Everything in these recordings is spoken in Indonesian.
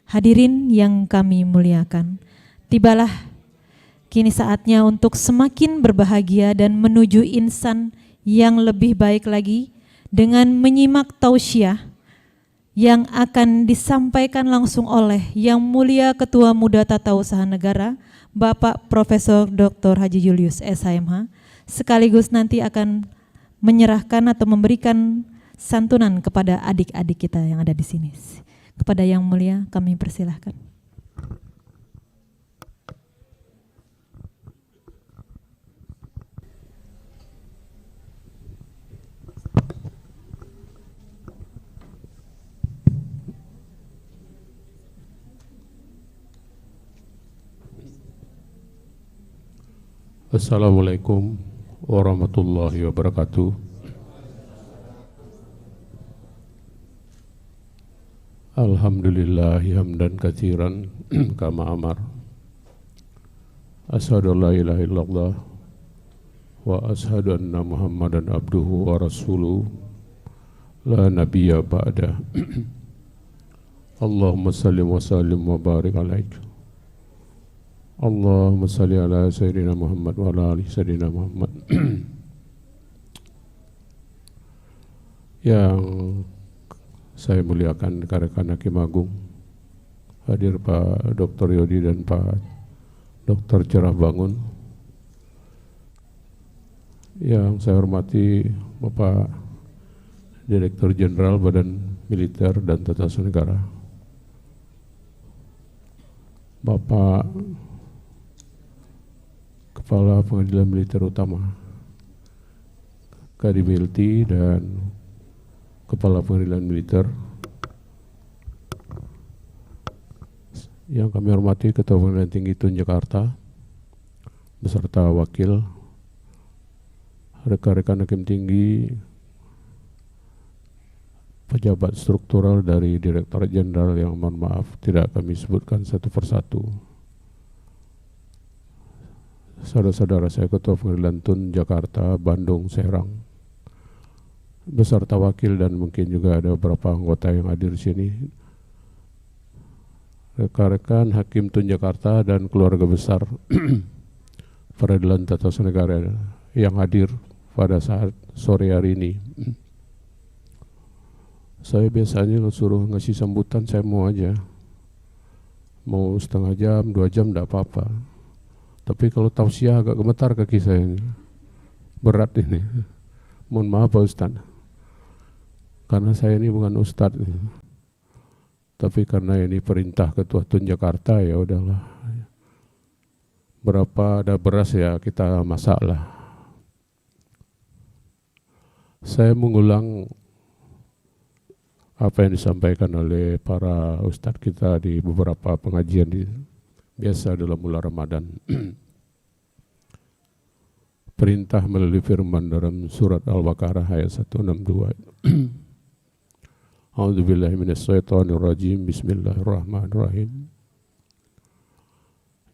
Hadirin yang kami muliakan, tibalah kini saatnya untuk semakin berbahagia dan menuju insan yang lebih baik lagi dengan menyimak tausiah yang akan disampaikan langsung oleh Yang Mulia Ketua Muda Tata Usaha Negara, Bapak Profesor Dr. Haji Julius SHMH, sekaligus nanti akan menyerahkan atau memberikan santunan kepada adik-adik kita yang ada di sini. Kepada Yang Mulia kami persilahkan. Assalamualaikum warahmatullahi wabarakatuh. Alhamdulillahi hamdan katsiran kama amar. Asyhadu an la ilaha illallah wa asyhadu anna Muhammadan abduhu wa rasuluh la nabiyya ba'da. Allahumma salli wa sallim wa barik alaik. Allahumma salli ala sayyidina Muhammad wa ala ali sayyidina Muhammad. Yang saya muliakan rekan-rekan Hakim Agung, hadir Pak Dr. Yodi dan Pak Dr. Cerah Bangun. Yang saya hormati Bapak Direktur Jenderal Badan Militer dan Tata Usaha Negara, Bapak Kepala Pengadilan Militer Utama KDBLT dan Kepala Pengadilan Militer, yang kami hormati Ketua Pengadilan Tinggi Tun Jakarta beserta wakil, rekan-rekan hakim tinggi, pejabat struktural dari Direktorat Jenderal yang mohon maaf tidak kami sebutkan satu persatu, saudara-saudara saya Ketua Pengadilan Tun Jakarta, Bandung, Serang, beserta wakil dan mungkin juga ada beberapa anggota yang hadir di sini, rekan-rekan Hakim Tun Jakarta dan keluarga besar Peradilan Tata Usaha Negara yang hadir pada saat sore hari ini. Saya biasanya suruh ngasih sambutan, saya mau aja, mau setengah jam, 2 jam tidak apa-apa. Tapi kalau tausiah agak gemetar kaki saya ini. Berat ini. Mohon maaf Pak Ustadz, karena saya ini bukan Ustadz, tapi karena ini perintah Ketua Tun Jakarta, ya udahlah. Berapa ada beras ya kita masak lah. Saya mengulang apa yang disampaikan oleh para Ustadz kita di beberapa pengajian biasa dalam bulan Ramadan. Perintah melalui firman dalam surat Al-Baqarah ayat 162. A'udzubillahi minasyaitonirrajim. Bismillahirrahmanirrahim.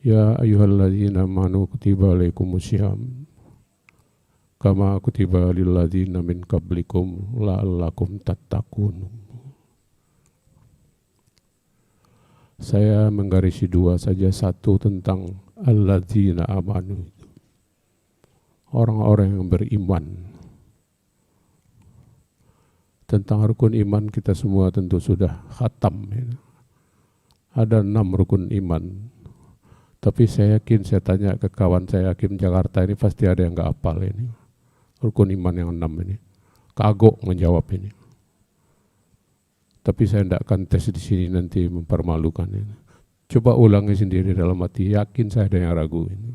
Ya ayyuhalladzina amanu kutiba alaikumussyam kama kutiba lilladzina min qablikum la'allakum tattaqun. Saya menggarisi 2 saja, satu tentang alladzina amanu, orang-orang yang beriman. Tentang rukun iman kita semua tentu sudah khatam ya. Ada 6 rukun iman, tapi saya yakin, saya tanya ke kawan saya Hakim Jakarta ini pasti ada yang gak hafal ini rukun iman yang 6 ini, kagok menjawab ini. Tapi saya tidak akan tes di sini, nanti mempermalukan ini. Coba ulangi sendiri dalam hati, yakin saya ada yang ragu ini.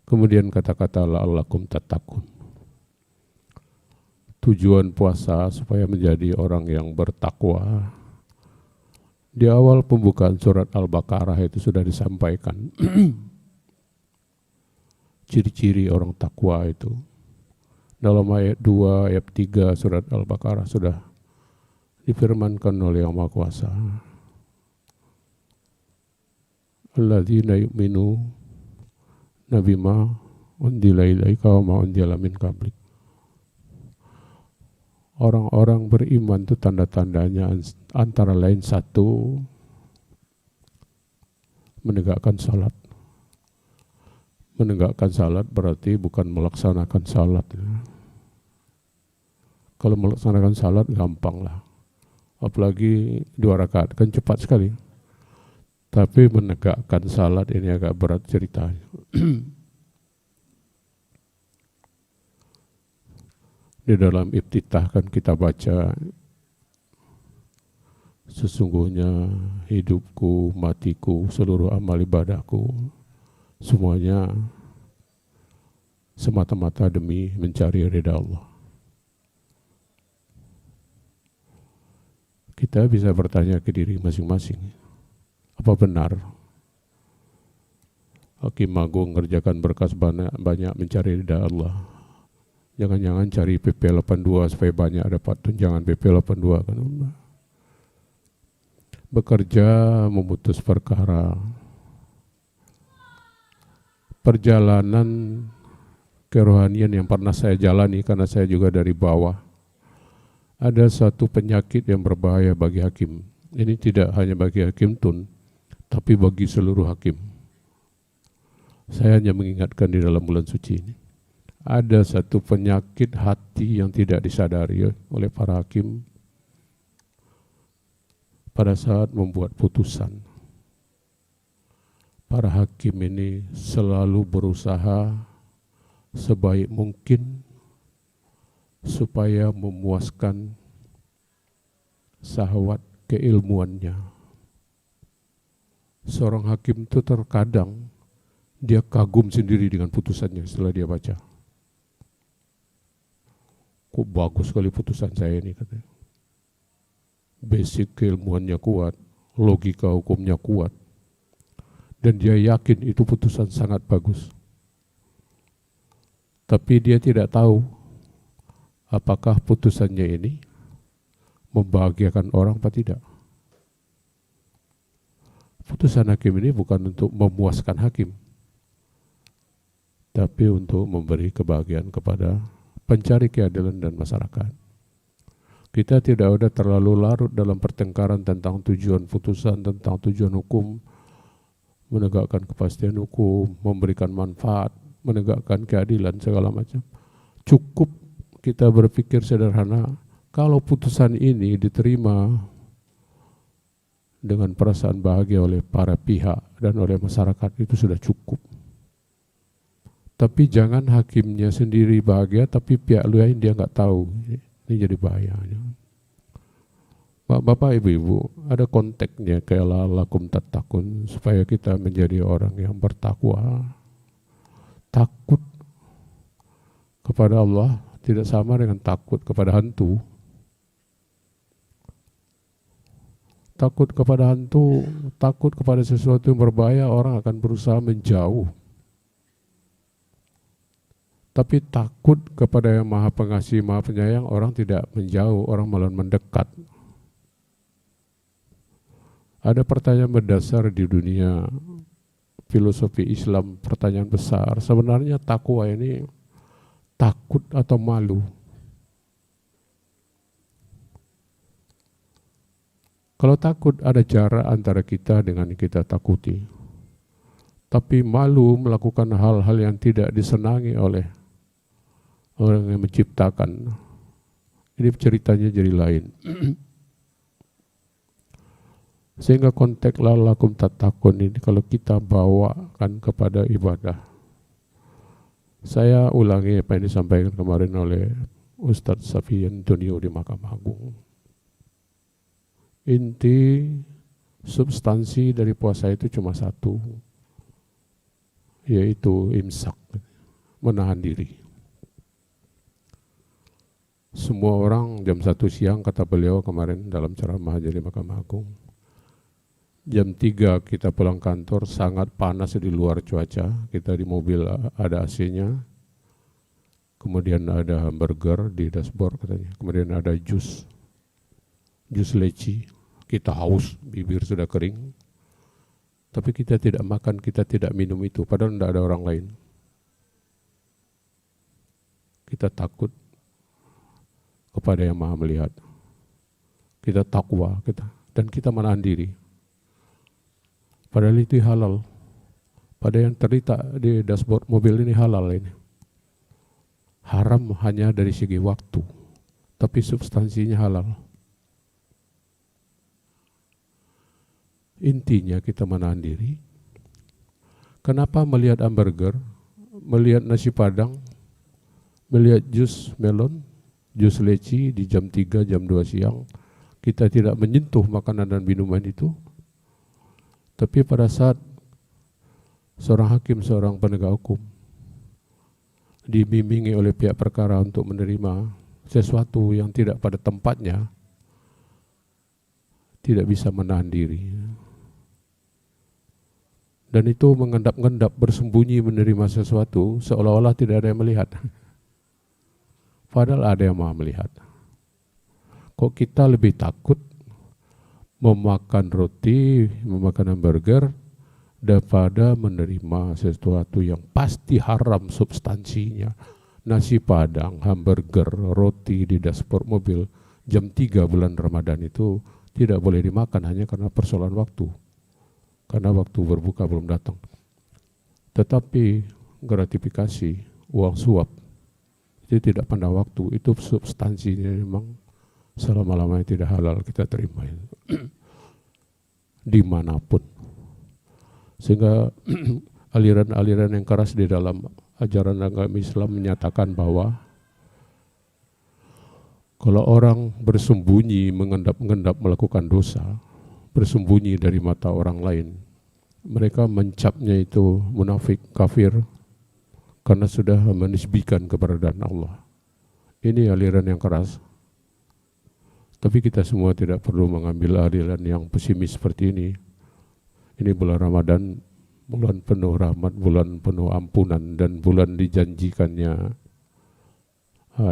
Kemudian kata-kata la'allakum tattaqun. Tujuan puasa supaya menjadi orang yang bertakwa. Di awal pembukaan surat Al-Baqarah itu sudah disampaikan ciri-ciri orang takwa itu. Dalam ayat 2, ayat 3 surat Al-Baqarah sudah difirmankan oleh Yang Maha Kuasa. Alladzina yu'minu nabima unzila ilaika wa ma unzila min qablik. Orang-orang beriman itu tanda-tandanya antara lain satu, menegakkan salat. Menegakkan salat berarti bukan melaksanakan salat. Kalau melaksanakan salat gampang lah. Apalagi 2 rakaat, kan cepat sekali. Tapi menegakkan salat ini agak berat ceritanya. Di dalam iftitah kan kita baca, sesungguhnya hidupku, matiku, seluruh amal ibadahku, semuanya semata-mata demi mencari ridha Allah. Kita bisa bertanya ke diri masing-masing, apa benar Hakim Agung mengerjakan berkas banyak mencari ridha Allah? Jangan-jangan cari PP 82 supaya banyak dapat tunjangan PP 82 kan. Bekerja memutus perkara. Perjalanan kerohanian yang pernah saya jalani karena saya juga dari bawah. Ada satu penyakit yang berbahaya bagi hakim. Ini tidak hanya bagi hakim tun, tapi bagi seluruh hakim. Saya hanya mengingatkan di dalam bulan suci ini. Ada satu penyakit hati yang tidak disadari oleh para hakim pada saat membuat putusan. Para hakim ini selalu berusaha sebaik mungkin supaya memuaskan syahwat keilmuannya. Seorang hakim itu terkadang dia kagum sendiri dengan putusannya setelah dia baca. Kok bagus sekali putusan saya ini, katanya. Basic keilmuannya kuat, logika hukumnya kuat, dan dia yakin itu putusan sangat bagus. Tapi dia tidak tahu apakah putusannya ini membahagiakan orang atau tidak. Putusan hakim ini bukan untuk memuaskan hakim, tapi untuk memberi kebahagiaan kepada pencari keadilan dan masyarakat. Kita tidak ada terlalu larut dalam pertengkaran tentang tujuan putusan, tentang tujuan hukum, menegakkan kepastian hukum, memberikan manfaat, menegakkan keadilan, segala macam. Cukup kita berpikir sederhana, kalau putusan ini diterima dengan perasaan bahagia oleh para pihak dan oleh masyarakat, itu sudah cukup. Tapi jangan hakimnya sendiri bahagia, tapi pihak lain dia nggak tahu. Ini jadi bahaya. Bapak, ibu-ibu, ada konteksnya kayak lakum tattaqun, supaya kita menjadi orang yang bertakwa. Takut kepada Allah tidak sama dengan takut kepada hantu. Takut kepada hantu, takut kepada sesuatu yang berbahaya, orang akan berusaha menjauh. Tapi takut kepada yang maha pengasih, maha penyayang, orang tidak menjauh, orang malah mendekat. Ada pertanyaan mendasar di dunia filosofi Islam, pertanyaan besar. Sebenarnya takwa ini takut atau malu? Kalau takut ada jarak antara kita dengan kita takuti. Tapi malu melakukan hal-hal yang tidak disenangi oleh orang yang menciptakan. Ini ceritanya jadi lain. Sehingga konteks lakum tattaqun ini kalau kita bawakan kepada ibadah. Saya ulangi apa yang disampaikan kemarin oleh Ustadz Safian Tunio di Mahkamah Agung. Inti substansi dari puasa itu cuma satu, yaitu imsak, menahan diri. Semua orang jam 1 siang, kata beliau kemarin dalam ceramah di Mahkamah Agung, jam 3 kita pulang kantor, sangat panas di luar cuaca, kita di mobil ada AC-nya, kemudian ada hamburger di dashboard katanya, kemudian ada jus leci, kita haus, bibir sudah kering, tapi kita tidak makan, kita tidak minum itu, padahal tidak ada orang lain. Kita takut kepada yang maha melihat. Kita takwa, dan kita menahan diri. Padahal itu halal. Pada yang terletak di dashboard mobil ini halal ini. Haram hanya dari segi waktu, tapi substansinya halal. Intinya kita menahan diri. Kenapa melihat hamburger, melihat nasi padang, melihat jus melon, jus leci di jam 3, jam 2 siang, kita tidak menyentuh makanan dan minuman itu? Tapi pada saat seorang hakim, seorang penegak hukum dibimbingi oleh pihak perkara untuk menerima sesuatu yang tidak pada tempatnya, tidak bisa menahan diri. Dan itu mengendap-endap bersembunyi menerima sesuatu seolah-olah tidak ada yang melihat. Padahal ada yang maha melihat. Kok kita lebih takut memakan roti, memakan hamburger daripada menerima sesuatu yang pasti haram substansinya. Nasi padang, hamburger, roti di dashboard mobil jam 3 bulan Ramadan itu tidak boleh dimakan hanya karena persoalan waktu. Karena waktu berbuka belum datang. Tetapi gratifikasi, uang suap, itu tidak pandang waktu, itu substansinya memang selama-lamanya tidak halal kita terima dimanapun. Sehingga aliran-aliran yang keras di dalam ajaran agama Islam menyatakan bahwa kalau orang bersembunyi, mengendap-endap melakukan dosa, bersembunyi dari mata orang lain, mereka mencapnya itu munafik, kafir, karena sudah menisbikan keberadaan Allah. Ini aliran yang keras. Tapi kita semua tidak perlu mengambil aliran yang pesimis seperti ini. Ini bulan Ramadan, bulan penuh rahmat, bulan penuh ampunan, dan bulan dijanjikannya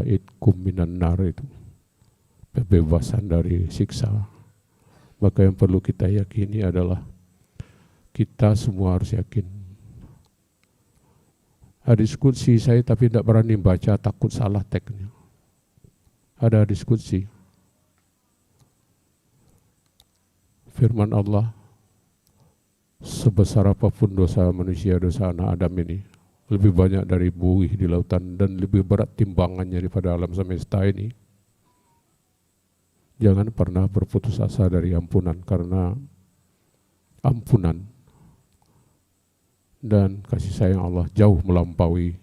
idkum minan nar, itu kebebasan dari siksa. Maka yang perlu kita yakini adalah kita semua harus yakin. Hadis qudsi saya tapi tidak berani baca, takut salah teksnya. Ada hadis qudsi. Firman Allah, sebesar apapun dosa manusia, dosa anak Adam ini, lebih banyak dari buih di lautan dan lebih berat timbangannya daripada alam semesta ini. Jangan pernah berputus asa dari ampunan, karena ampunan dan kasih sayang Allah jauh melampaui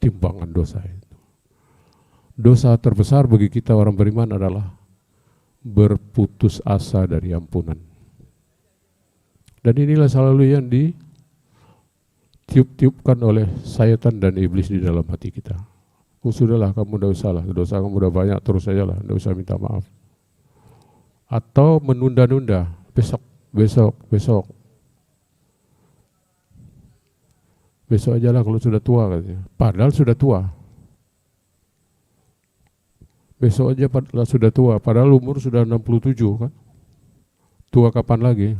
timbangan dosa itu. Dosa terbesar bagi kita orang beriman adalah berputus asa dari ampunan. Dan inilah selalu yang ditiup-tiupkan oleh syaitan dan iblis di dalam hati kita. Oh sudahlah, kamu tidak usah lah, dosa kamu udah banyak, terus saja lah, tidak usah minta maaf. Atau menunda-nunda, besok aja lah kalau sudah tua katanya. Padahal sudah tua. Besok aja padahal sudah tua, padahal umur sudah 67 kan. Tua kapan lagi?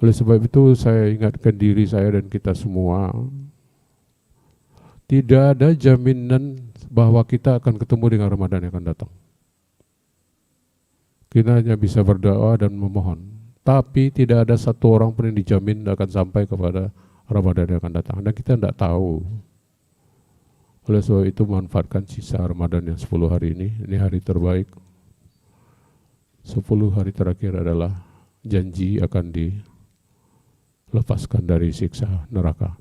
Oleh sebab itu saya ingatkan diri saya dan kita semua, tidak ada jaminan bahwa kita akan ketemu dengan Ramadan yang akan datang. Kita hanya bisa berdoa dan memohon, tapi tidak ada satu orang pun yang dijamin akan sampai kepada Ramadan yang akan datang, dan kita tidak tahu. Oleh sebab itu manfaatkan sisa Ramadan yang 10 hari ini hari terbaik. 10 hari terakhir adalah janji akan dilepaskan dari siksa neraka.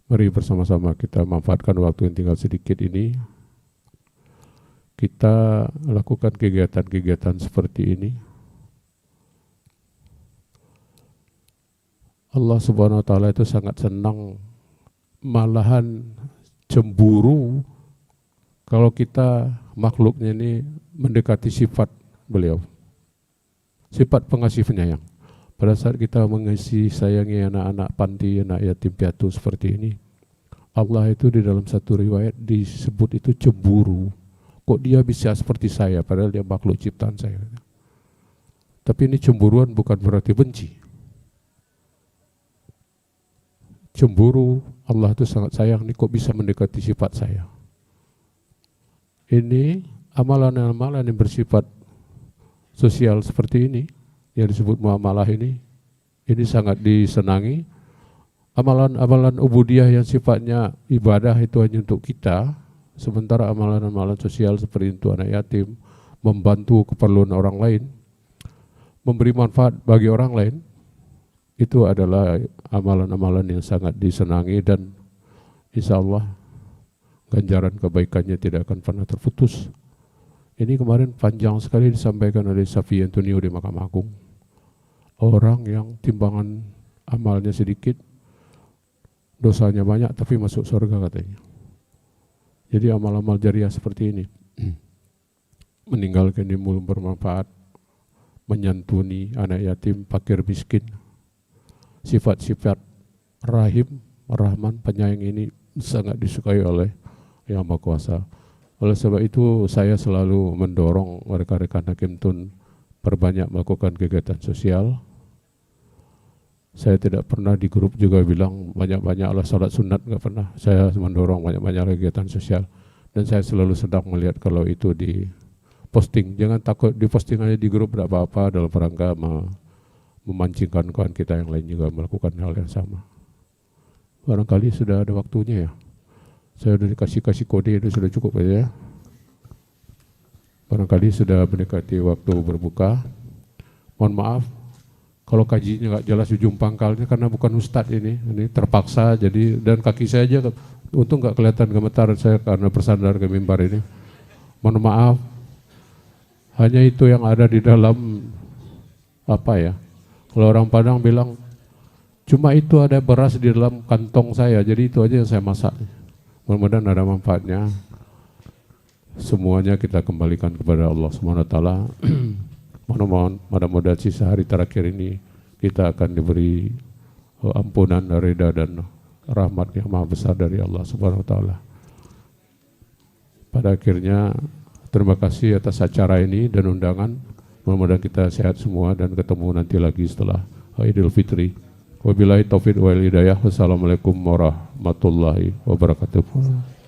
Mari bersama-sama kita manfaatkan waktu yang tinggal sedikit ini. Kita lakukan kegiatan-kegiatan seperti ini. Allah Subhanahu wa Ta'ala itu sangat senang, malahan cemburu kalau kita makhluknya ini mendekati sifat beliau, sifat pengasih penyayang. Pada saat kita mengasihi sayangi anak-anak panti, anak yatim piatu seperti ini, Allah itu di dalam satu riwayat disebut itu cemburu. Kok dia bisa seperti saya, padahal dia makhluk ciptaan saya. Tapi ini cemburuan bukan berarti benci. Cemburu Allah itu sangat sayang, ini kok bisa mendekati sifat saya. Ini amalan-amalan yang bersifat sosial seperti ini, yang disebut muamalah ini sangat disenangi. Amalan-amalan ubudiyah yang sifatnya ibadah itu hanya untuk kita, sementara amalan-amalan sosial seperti itu anak yatim, membantu keperluan orang lain, memberi manfaat bagi orang lain, itu adalah amalan-amalan yang sangat disenangi dan insya Allah ganjaran kebaikannya tidak akan pernah terputus. Ini kemarin panjang sekali disampaikan oleh Safi Antonio di Mahkamah Agung. Orang yang timbangan amalnya sedikit, dosanya banyak tapi masuk surga katanya. Jadi amal-amal jariah seperti ini, meninggalkan ilmu bermanfaat, menyantuni anak yatim, fakir miskin, sifat-sifat rahim, rahman, penyayang ini sangat disukai oleh Yang Maha Kuasa. Oleh sebab itu saya selalu mendorong rekan-rekan Hakim Tun perbanyak melakukan kegiatan sosial. Saya tidak pernah di grup juga bilang banyak-banyaklah salat sunat, nggak pernah. Saya mendorong banyak-banyak kegiatan sosial dan saya selalu sedang melihat kalau itu di posting. Jangan takut di posting aja di grup, tidak apa-apa, dalam rangka memancingkan kawan kita yang lain juga melakukan hal yang sama. Barangkali sudah ada waktunya ya. Saya sudah dikasih kode itu sudah cukup aja ya. Barangkali sudah mendekati waktu berbuka. Mohon maaf kalau kajinya nggak jelas ujung pangkalnya karena bukan ustadz ini terpaksa jadi, dan kaki saya aja untung nggak kelihatan gemetar saya karena bersandar ke mimbar ini. Mohon maaf. Hanya itu yang ada di dalam apa ya? Kalau orang Padang bilang cuma itu ada beras di dalam kantong saya, jadi itu aja yang saya masak. Mudah-mudahan ada manfaatnya. Semuanya kita kembalikan kepada Allah Subhanahu wa taala. Mudah-mudahan sisa hari terakhir ini kita akan diberi ampunan, ridha dan rahmat yang maha besar dari Allah Subhanahu wa taala. Pada akhirnya terima kasih atas acara ini dan undangan. Mudah-mudahan kita sehat semua dan ketemu nanti lagi setelah Idul Fitri. Wabillahi taufiq wal hidayah. Wassalamualaikum warahmatullahi wabarakatuh.